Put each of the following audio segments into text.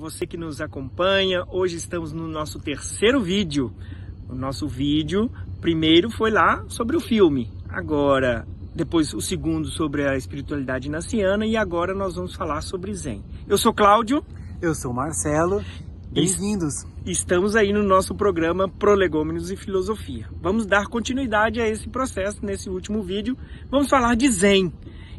você que nos acompanha. Hoje estamos no nosso terceiro vídeo. O nosso vídeo primeiro foi lá sobre o filme, agora depois o segundo sobre a espiritualidade inaciana e agora nós vamos falar sobre Zen. Eu sou Cláudio. Eu sou Marcelo. Bem-vindos! Estamos aí no nosso programa Prolegômenos e Filosofia. Vamos dar continuidade a esse processo nesse último vídeo. Vamos falar de Zen.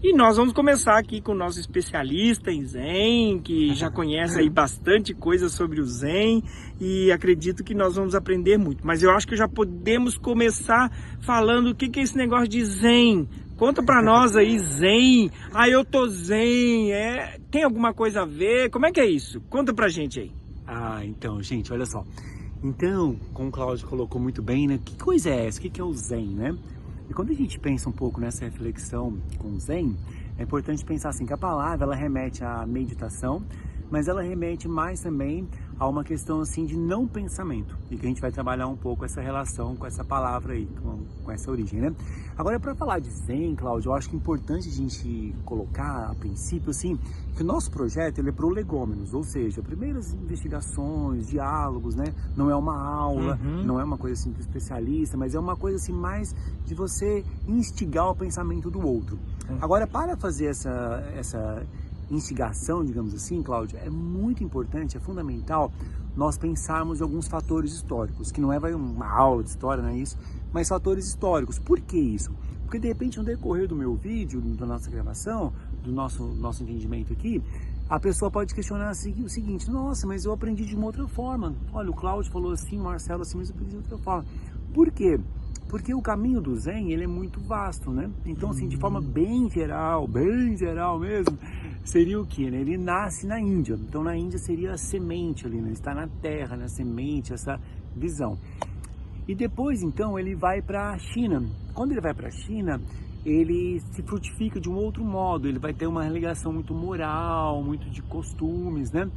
E nós vamos começar aqui com o nosso especialista em Zen, que já conhece aí bastante coisa sobre o Zen, e acredito que nós vamos aprender muito. Mas eu acho que já podemos começar falando o que é esse negócio de Zen. Conta pra nós aí, Zen. Ah, eu tô Zen. Tem alguma coisa a ver? Como é que é isso? Conta pra gente aí. Então, gente, olha só. Então, como o Cláudio colocou muito bem, né? Que coisa é essa? O que é o Zen, né? E quando a gente pensa um pouco nessa reflexão com o Zen, é importante pensar assim, que a palavra ela remete à meditação, mas ela remete mais também a uma questão assim de não pensamento, e que a gente vai trabalhar um pouco essa relação com essa palavra aí, com essa origem, né? Agora, para falar de Zen, Cláudio, eu acho que é importante a gente colocar, a princípio, assim, que o nosso projeto ele é prolegômenos, ou seja, primeiras investigações, diálogos, né? Não é uma aula, não é uma coisa assim do especialista, mas é uma coisa assim mais de você instigar o pensamento do outro. Agora, para fazer essa instigação, digamos assim, Cláudio, é muito importante, é fundamental nós pensarmos em alguns fatores históricos, que não é uma aula de história, não é isso, mas fatores históricos. Por que isso? Porque de repente no decorrer do meu vídeo, da nossa gravação, do nosso entendimento aqui, a pessoa pode questionar o seguinte: nossa, mas eu aprendi de uma outra forma. Olha, o Cláudio falou assim, o Marcelo assim, mas eu aprendi de outra forma. Por quê? Porque o caminho do Zen, ele é muito vasto, né? Então, assim, de forma bem geral mesmo, seria o quê, né? Ele nasce na Índia. Então, na Índia seria a semente ali, né? Está na terra, na semente, essa visão. E depois, então, ele vai para a China. Quando ele vai para a China, ele se frutifica de um outro modo. Ele vai ter uma ligação muito moral, muito de costumes, né?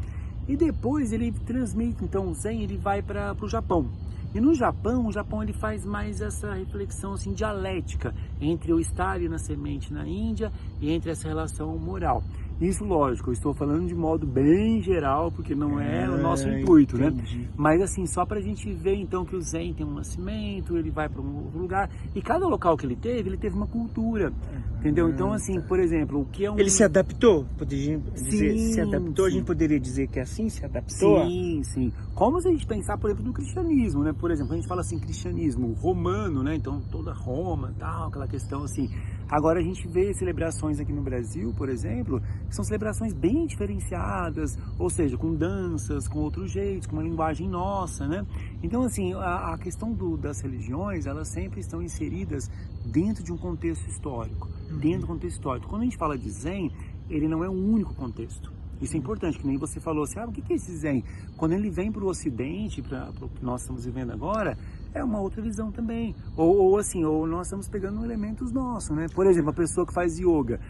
E depois ele transmite, então, o Zen, ele vai para o Japão. E no Japão, o Japão ele faz mais essa reflexão assim, dialética entre eu estar ali na semente na Índia e entre essa relação moral. Isso, lógico, eu estou falando de modo bem geral, porque não é o nosso intuito, entendi, né? Mas assim, só para a gente ver então que o Zen tem um nascimento, ele vai para um outro lugar, e cada local que ele teve uma cultura, entendeu? Então assim, por exemplo, o que é um... Ele se adaptou? Poderia dizer, sim, se adaptou, sim. A gente poderia dizer que é assim, se adaptou? Sim, sim. Como se a gente pensar, por exemplo, no cristianismo, né? Por exemplo, a gente fala assim, cristianismo romano, né? Então toda Roma, tal, aquela questão assim. Agora a gente vê celebrações aqui no Brasil, por exemplo, que são celebrações bem diferenciadas, ou seja, com danças, com outros jeitos, com uma linguagem nossa, né? Então, assim, a questão das religiões, elas sempre estão inseridas dentro de um contexto histórico, dentro do contexto histórico. Quando a gente fala de Zen, ele não é um único contexto. Isso é importante, que nem você falou assim, o que é esse Zen? Quando ele vem para o Ocidente, para o que nós estamos vivendo agora, é uma outra visão também. Ou nós estamos pegando elementos nossos, né? Por exemplo, uma pessoa que faz yoga,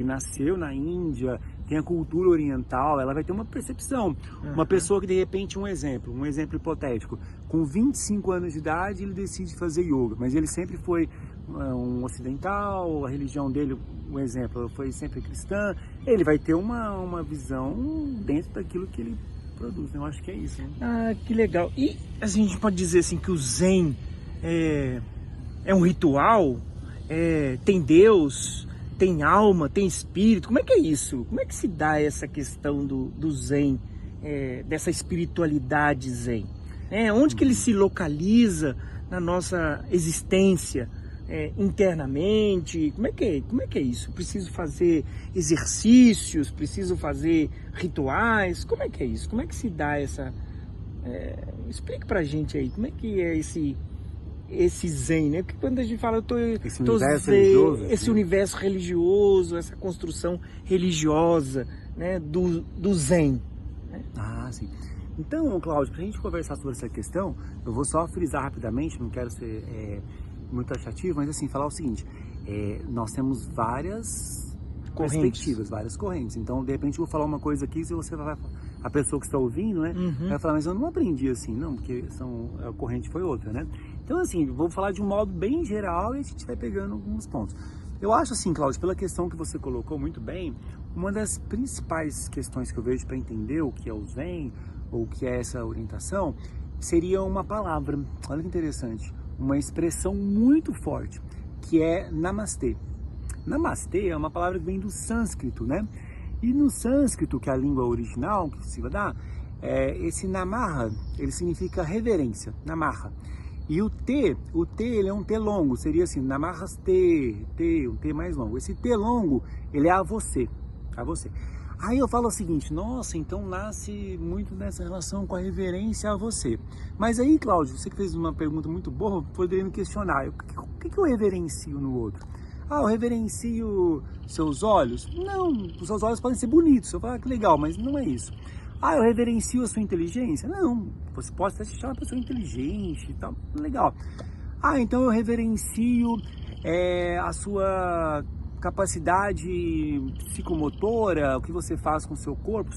nasceu na Índia, tem a cultura oriental, ela vai ter uma percepção. Uma pessoa que, de repente, um exemplo hipotético, com 25 anos de idade, ele decide fazer yoga, mas ele sempre foi um ocidental, a religião dele, um exemplo, foi sempre cristã, ele vai ter uma visão dentro daquilo que ele produz, né? Eu acho que é isso, né? Que legal. E a gente pode dizer assim que o Zen é um ritual? Tem Deus, tem alma, tem espírito? Como é que é isso? Como é que se dá essa questão do Zen, dessa espiritualidade Zen? Onde que ele se localiza na nossa existência? Internamente, como é que é isso? Preciso fazer exercícios, preciso fazer rituais, como é que é isso? Como é que se dá essa... explique pra gente aí, como é que é esse Zen, né? Porque quando a gente fala, esse universo religioso, essa construção religiosa, né? do Zen, né? Sim. Então, Cláudio, pra gente conversar sobre essa questão, eu vou só frisar rapidamente, não quero ser muito taxativo, mas assim, falar o seguinte, nós temos várias perspectivas, várias correntes. Então, de repente, eu vou falar uma coisa aqui, se você vai... A pessoa que está ouvindo, né, vai falar, mas eu não aprendi assim, não, porque a corrente foi outra, né? Então, assim, vou falar de um modo bem geral e a gente vai pegando alguns pontos. Eu acho assim, Cláudio, pela questão que você colocou muito bem, uma das principais questões que eu vejo para entender o que é o Zen, ou o que é essa orientação, seria uma palavra, olha que interessante, uma expressão muito forte, que é Namastê. Namastê é uma palavra que vem do sânscrito, né? E no sânscrito, que é a língua original que se vai dar, esse Namaha, ele significa reverência, Namaha. E o T ele é um T longo, seria assim, Namaste, um T mais longo. Esse T longo, ele é a você, a você. Aí eu falo o seguinte, nossa, então nasce muito nessa relação com a reverência a você. Mas aí, Cláudio, você que fez uma pergunta muito boa, poderia me questionar, o que eu reverencio no outro? Ah, eu reverencio seus olhos? Não, os seus olhos podem ser bonitos, eu falo, que legal, mas não é isso. Ah, eu reverencio a sua inteligência? Não, você pode até se achar uma pessoa inteligente e tal, legal. Ah, então eu reverencio a sua capacidade psicomotora, o que você faz com o seu corpo,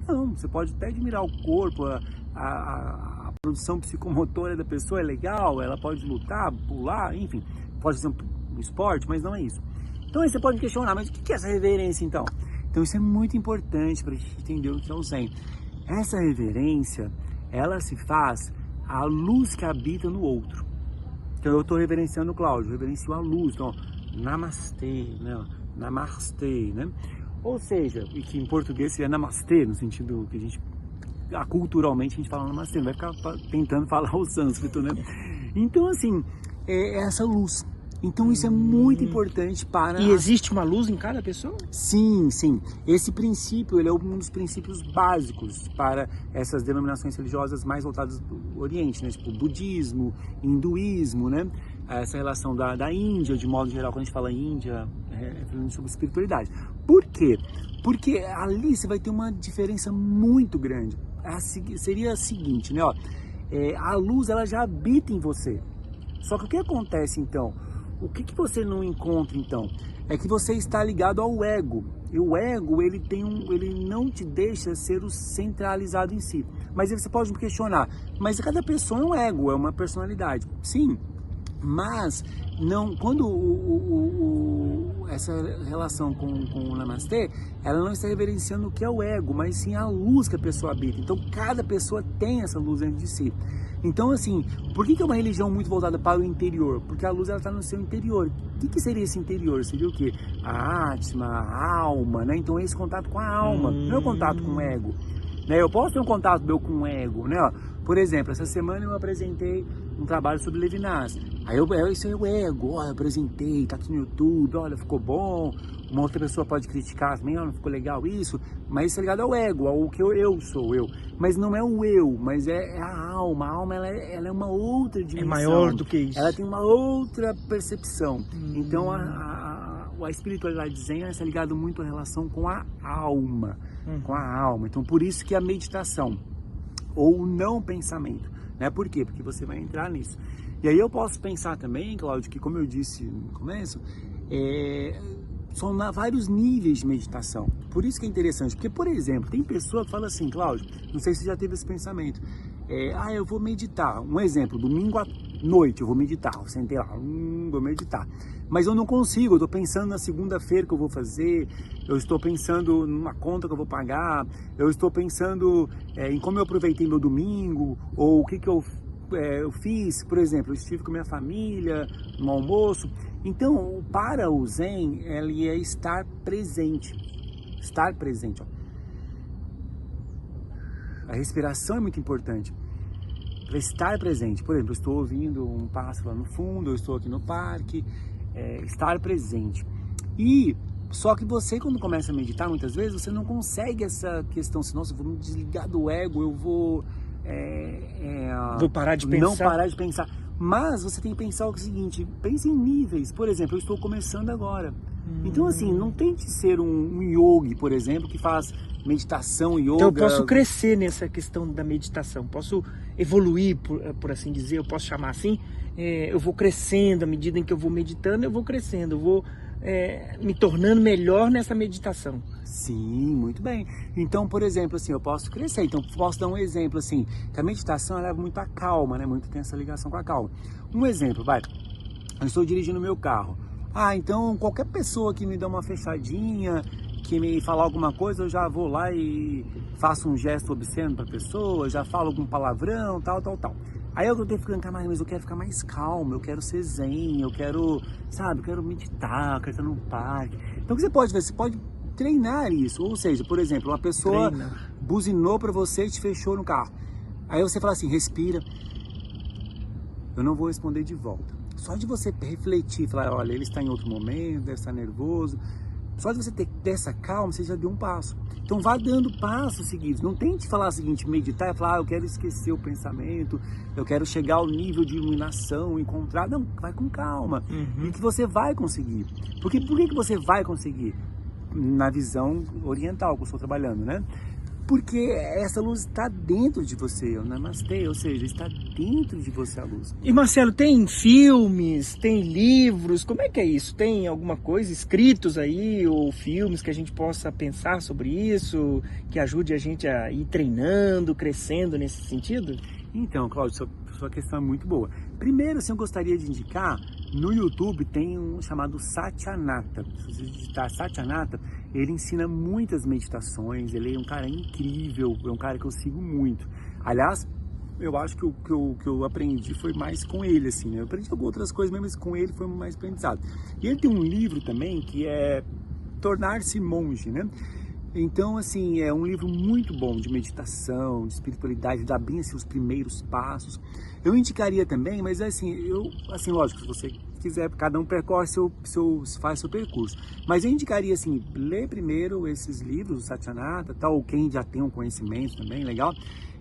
Não, você pode até admirar o corpo, a produção psicomotora da pessoa é legal, ela pode lutar, pular, enfim, pode ser um esporte, mas não é isso. Então aí você pode questionar, mas o que é essa reverência então? Então isso é muito importante para a gente entender o que é o Zen. Essa reverência, ela se faz à luz que habita no outro. Então eu estou reverenciando o Cláudio, eu reverencio a luz, então Namastê, né? Namastê, né? Ou seja, e que em português seria Namastê, no sentido que a gente, culturalmente a gente fala Namastê, não vai ficar tentando falar o sânscrito, né? Então assim, é essa luz. Então isso é muito importante para... E existe uma luz em cada pessoa? Sim, sim. Esse princípio, ele é um dos princípios básicos para essas denominações religiosas mais voltadas do Oriente, né? Tipo budismo, hinduísmo, né? Essa relação da Índia, de modo geral, quando a gente fala Índia, falando sobre espiritualidade. Por quê? Porque ali você vai ter uma diferença muito grande. Seria a seguinte, né? Ó, a luz, ela já habita em você. Só que o que acontece, então? O que você não encontra, então? É que você está ligado ao ego. E o ego, ele não te deixa ser o centralizado em si. Mas aí você pode me questionar, mas cada pessoa é um ego, é uma personalidade. Sim, mas não, quando essa relação com o Namastê, ela não está reverenciando o que é o ego, mas sim a luz que a pessoa habita. Então cada pessoa tem essa luz dentro de si. Então, assim, por que é uma religião muito voltada para o interior? Porque a luz está no seu interior. O que seria esse interior? Seria o quê? A Atma, a alma, né? Então, esse contato com a alma, não é o contato com o ego. Né? Eu posso ter um contato meu com o ego, né? Por exemplo, essa semana eu apresentei um trabalho sobre Levinas. Aí isso é o ego, olha, eu apresentei, tá aqui no YouTube, olha, ficou bom. Uma outra pessoa pode criticar também, não ficou legal isso, mas isso é ligado ao ego, ao que eu sou, eu. Mas não é o eu, mas é a alma ela é uma outra dimensão. É maior do que isso. Ela tem uma outra percepção. Então a espiritualidade Zen está ligada muito à relação com a alma, com a alma. Então por isso que a meditação, ou o não pensamento, né? Por quê? Porque você vai entrar nisso. E aí eu posso pensar também, Cláudio, que como eu disse no começo, são vários níveis de meditação. Por isso que é interessante, porque, por exemplo, tem pessoa que fala assim, Cláudio, não sei se você já teve esse pensamento, eu vou meditar, um exemplo, domingo à noite eu vou meditar, eu sentei lá, vou meditar, mas eu não consigo, eu estou pensando na segunda-feira que eu vou fazer, eu estou pensando numa conta que eu vou pagar, eu estou pensando em como eu aproveitei meu domingo, ou o que eu fiz, por exemplo, eu estive com minha família no almoço. Então, para o Zen, ele é estar presente. Estar presente. Ó. A respiração é muito importante. Para estar presente. Por exemplo, eu estou ouvindo um pássaro lá no fundo, eu estou aqui no parque. Estar presente. E só que você, quando começa a meditar, muitas vezes, você não consegue essa questão assim, nossa, eu vou me desligar do ego, eu vou... vou parar de pensar. Não parar de pensar. Mas você tem que pensar o seguinte, pense em níveis. Por exemplo, eu estou começando agora. Então, assim, não tente ser um yogi, por exemplo, que faz meditação, yoga. Então eu posso crescer nessa questão da meditação, posso evoluir, por assim dizer, eu posso chamar assim. Eu vou crescendo, à medida em que eu vou meditando, eu vou crescendo, eu vou me tornando melhor nessa meditação? Sim, muito bem. Então, por exemplo, assim, eu posso crescer. Então, posso dar um exemplo, assim, que a meditação ela leva muito à calma, né? Muito tem essa ligação com a calma. Um exemplo, vai. Eu estou dirigindo meu carro. Então, qualquer pessoa que me dá uma fechadinha, que me falar alguma coisa, eu já vou lá e faço um gesto obsceno para a pessoa, já falo algum palavrão, tal. Aí eu tenho que ficar mais, mas eu quero ficar mais calmo, eu quero ser zen, eu quero, sabe, eu quero meditar, eu quero estar no parque. Então, o que você pode ver? Você pode treinar isso. Ou seja, por exemplo, uma pessoa buzinou para você e te fechou no carro. Aí você fala assim, respira. Eu não vou responder de volta. Só de você refletir, falar, olha, ele está em outro momento, deve estar nervoso. Só de você ter essa calma, você já deu um passo. Então vá dando passos seguidos. Não tente falar o seguinte, meditar e falar, eu quero esquecer o pensamento, eu quero chegar ao nível de iluminação, encontrar. Não, vai com calma. E que você vai conseguir. Por que você vai conseguir? Na visão oriental que eu estou trabalhando, né? Porque essa luz está dentro de você, o Namastê, ou seja, está dentro de você a luz. E Marcelo, tem filmes, tem livros, como é que é isso? Tem alguma coisa escritos aí, ou filmes que a gente possa pensar sobre isso, que ajude a gente a ir treinando, crescendo nesse sentido? Então, Cláudio, sua questão é muito boa. Primeiro, assim, eu gostaria de indicar, no YouTube tem um chamado Satyanata. Se você digitar Satyanata, ele ensina muitas meditações, ele é um cara incrível, é um cara que eu sigo muito. Aliás, eu acho que o que eu aprendi foi mais com ele, assim, né? Eu aprendi algumas outras coisas, mas com ele foi mais aprendizado. E ele tem um livro também que é Tornar-se Monge, né? Então, assim, é um livro muito bom de meditação, de espiritualidade, dá bem assim, os primeiros passos. Eu indicaria também, mas assim, lógico, se você quiser, cada um percorre faz seu percurso. Mas eu indicaria, assim, ler primeiro esses livros, o Satyanata, tal, ou quem já tem um conhecimento também, legal.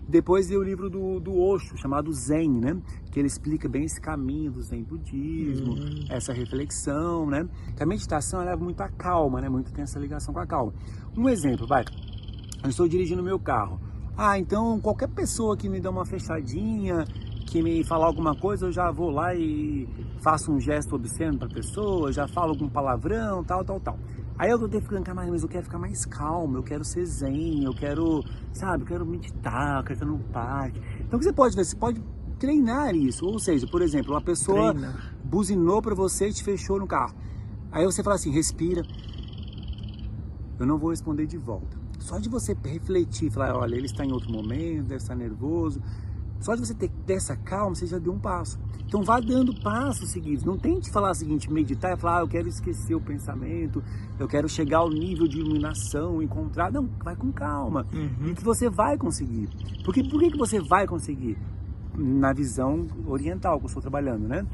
Depois ler o livro do Osho, chamado Zen, né? Que ele explica bem esse caminho do Zen budismo, essa reflexão, né? Que a meditação ela leva muito à calma, né? Muito tem essa ligação com a calma. Um exemplo, vai. Eu estou dirigindo meu carro. Então qualquer pessoa que me dá uma fechadinha, que me falar alguma coisa, eu já vou lá e faço um gesto obsceno para a pessoa, já falo algum palavrão, tal. Aí eu tenho que ficar mais, mas eu quero ficar mais calmo, eu quero ser zen, eu quero, sabe, eu quero meditar, eu quero estar no parque. Então o que você pode ver? Você pode treinar isso. Ou seja, por exemplo, uma pessoa buzinou para você e te fechou no carro. Aí você fala assim, respira. Eu não vou responder de volta. Só de você refletir, falar, olha, ele está em outro momento, deve estar nervoso. Só de você ter essa calma, você já deu um passo. Então vá dando passos seguidos. Não tente falar o seguinte, meditar e falar, eu quero esquecer o pensamento, eu quero chegar ao nível de iluminação, encontrar. Não, vai com calma. E que você vai conseguir. Por que você vai conseguir? Na visão oriental que eu estou trabalhando, né?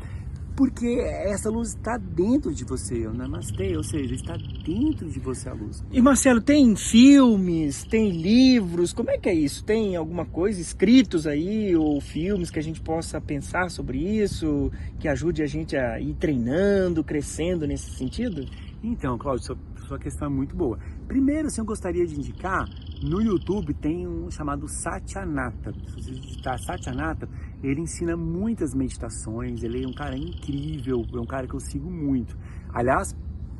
Porque essa luz está dentro de você, o Namastê, ou seja, está dentro de você a luz. E Marcelo, tem filmes, tem livros, como é que é isso? Tem alguma coisa escritos aí, ou filmes que a gente possa pensar sobre isso, que ajude a gente a ir treinando, crescendo nesse sentido? Então, Cláudio, sua questão é muito boa. Primeiro, assim, eu gostaria de indicar, no YouTube tem um chamado Satyanata. Se você digitar Satyanata, ele ensina muitas meditações, ele é um cara incrível, é um cara que eu sigo muito. Aliás,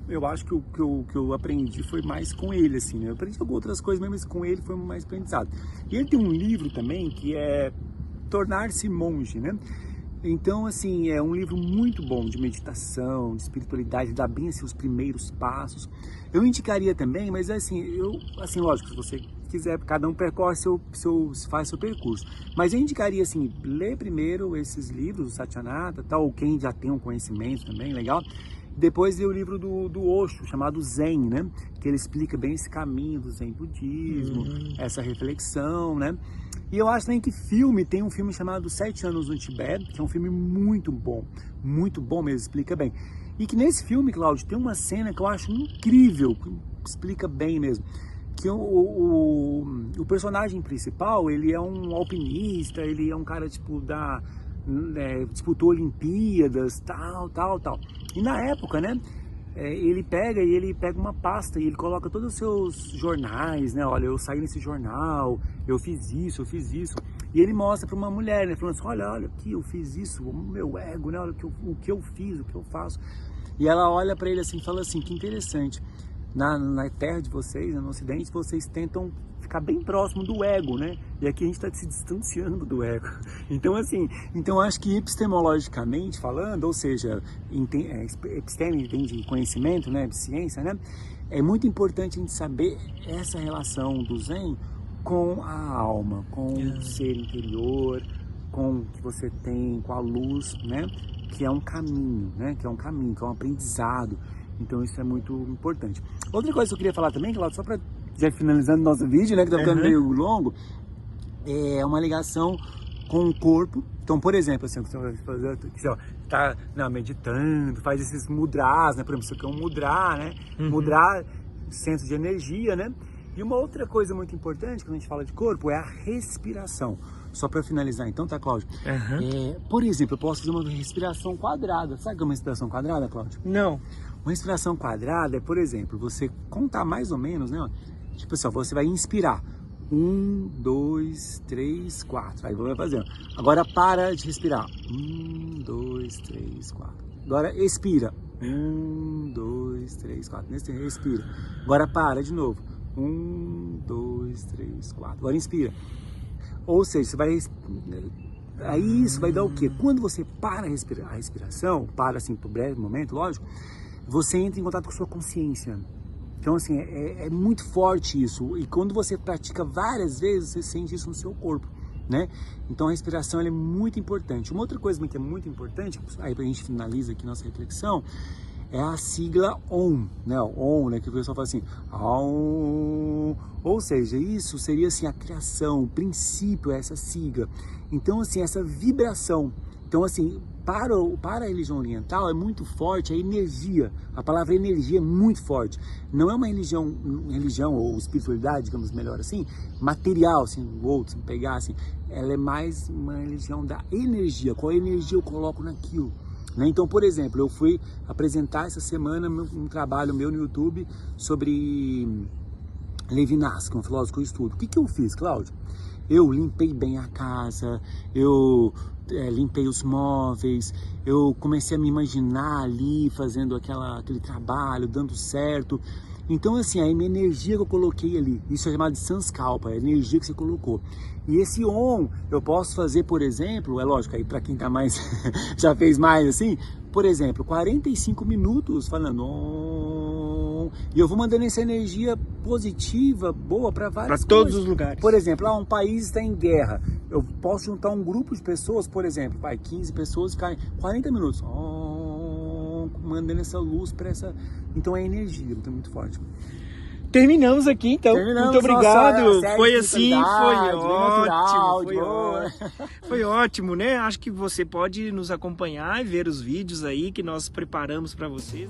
eu acho que o que eu aprendi foi mais com ele, assim, né? Eu aprendi algumas outras coisas, mas com ele foi mais aprendizado. E ele tem um livro também que é Tornar-se Monge, né? Então, assim, é um livro muito bom de meditação, de espiritualidade, dá bem assim, os primeiros passos. Eu indicaria também, mas assim, lógico, se você quiser, cada um percorre faz seu percurso. Mas eu indicaria, assim, ler primeiro esses livros, o Satyanata, tal, ou quem já tem um conhecimento também, legal. Depois ler o livro do Osho, chamado Zen, né? Que ele explica bem esse caminho do Zen budismo, essa reflexão, né? E eu acho também que tem um filme chamado 7 Anos no Tibete, que é um filme muito bom mesmo, explica bem. E que nesse filme, Cláudio, tem uma cena que eu acho incrível, que explica bem mesmo. Que o personagem principal, ele é um alpinista, ele é um cara, tipo, disputou Olimpíadas, tal. E na época, né, ele pega uma pasta e ele coloca todos os seus jornais, né, olha, eu saí nesse jornal, eu fiz isso. E ele mostra para uma mulher, né, falando assim, olha aqui, eu fiz isso, o meu ego, né, olha o que eu fiz, o que eu faço. E ela olha para ele assim e fala assim, que interessante, na terra de vocês, no ocidente, vocês tentam ficar bem próximo do ego, né? E aqui a gente está se distanciando do ego. Então, assim, acho que epistemologicamente falando, ou seja, episteme vem de conhecimento, né? De ciência, né? É muito importante a gente saber essa relação do Zen com a alma, com o ser interior, com o que você tem, com a luz, né? Que é um caminho, né? Que é um caminho, que é um aprendizado. Então isso é muito importante. Outra coisa que eu queria falar também, Claudio, só para já finalizando nosso vídeo, né? Que tá ficando meio longo, é uma ligação com o corpo. Então, por exemplo, assim, você tá meditando, faz esses mudras, né? Por exemplo, isso aqui é um mudra, né? Mudra, centro de energia, né? E uma outra coisa muito importante quando a gente fala de corpo é a respiração. Só para finalizar então, tá, Cláudio? Por exemplo, eu posso fazer uma respiração quadrada. Sabe o que é uma respiração quadrada, Cláudio? Não. Uma respiração quadrada é, por exemplo, você contar mais ou menos, né? Tipo assim, você vai inspirar. 1, 2, 3, 4. Aí vai fazendo. Agora para de respirar. 1, 2, 3, 4. Agora expira. 1, 2, 3, 4. Nesse respira. Agora para de novo. 1, 2, 3, 4. Agora inspira. Ou seja, você vai... Aí isso vai dar o quê? Quando você para a respiração, para assim por breve momento, lógico, você entra em contato com sua consciência. Então, assim, é muito forte isso. E quando você pratica várias vezes, você sente isso no seu corpo, né? Então, a respiração ela é muito importante. Uma outra coisa que é muito importante, aí a gente finaliza aqui nossa reflexão, é a sigla OM, né? OM, né? Que o pessoal fala assim, OM. Ou seja, isso seria assim a criação, o princípio, essa sigla. Então, assim, essa vibração. Então, assim, para a religião oriental é muito forte a energia. A palavra energia é muito forte. Não é uma religião ou espiritualidade, digamos melhor assim, material, assim, outro, pegar assim. Ela é mais uma religião da energia. Qual energia eu coloco naquilo? Né? Então, por exemplo, eu fui apresentar essa semana um trabalho meu no YouTube sobre Levinas, que é um filósofo que eu estudo. O que eu fiz, Cláudio? Eu limpei bem a casa, eu limpei os móveis, eu comecei a me imaginar ali fazendo aquele trabalho, dando certo. Então, assim, a minha energia que eu coloquei ali, isso é chamado de Sankalpa, a energia que você colocou. E esse OM, eu posso fazer, por exemplo, é lógico, aí para quem tá mais, já fez mais assim, por exemplo, 45 minutos falando OM, e eu vou mandando essa energia positiva, boa para várias coisas. Para todos os lugares. Por exemplo, um país está em guerra, eu posso juntar um grupo de pessoas, por exemplo, 15 pessoas, ficarem 40 minutos, mandando essa luz para essa... Então é energia, então é muito forte. Terminamos aqui, então. Muito obrigado. Nossa, foi assim, foi natural, ótimo. Foi ótimo, né? Acho que você pode nos acompanhar e ver os vídeos aí que nós preparamos para você.